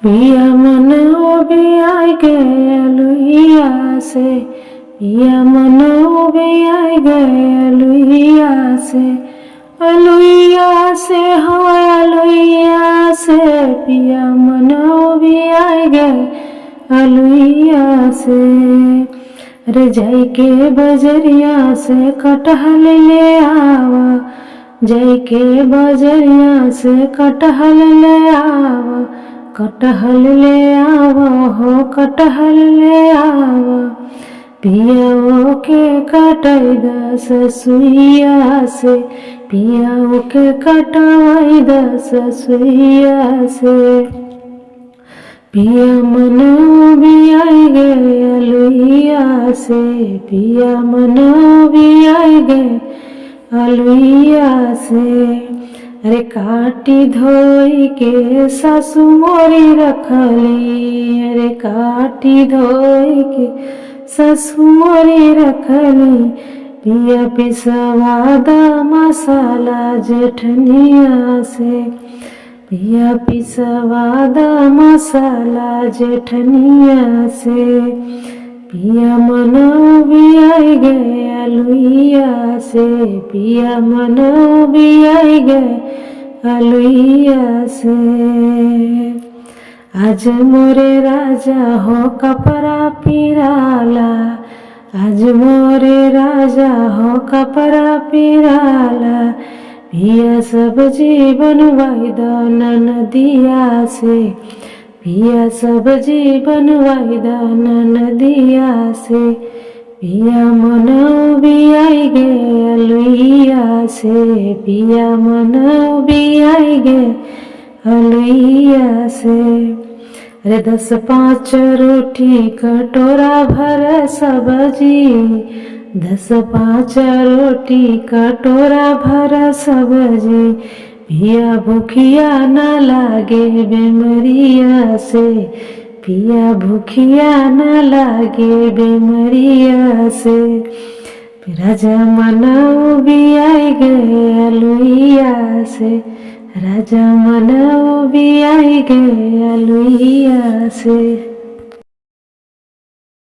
पिया मन भी आई गए लुहिया से, पिया मन भी आई गए लुहिया से, अलुइया से हो अलुइया से, पिया मन भी आई गए अलुइया से। रे जाई के बजरिया से कटहल ले आवा, जाई के बजरिया से कटहल ले आवा, कटहल ले आवा हो कटहल ले आवा। पिया के कटाई दस सुइया से, पिया के कटाई दस सुइया से। पिया मन भी आई गए अलुइया से, पिया मन भी आई गए अलुइया से। अरे काटी धोई के सासु मोरी रखली, अरे काटी धोई के सासु मोरी रखली। पिया पिसवादा मसाला जेठनिया से, पिया पिसवादा मसाला जेठनिया से। पिया मन भी आई गए अलुइया से, पिया मन भी आई गए अलुइया से। आज मोरे राजा हो कपड़ा पिराला, आज मोरे राजा हो कपड़ा पिराला। पिया सब्जी बनवाई द ननदिया से, पिया सब्जी बनवाई द ननदिया से। पिया मन भी आई गए अलुइया से, पिया मन भी आई गए अलुइया से। अरे 10-5 रोटी कटोरा भर सब्जी, 10-5 रोटी कटोरा भर सब्जी। पिया भूखिया न लागे बेमरिया से, पिया भूखिया न लागे बेमरिया से। राजा मन भी आई गए अलुइया से, राजा मन भी आई गए अलुइया से।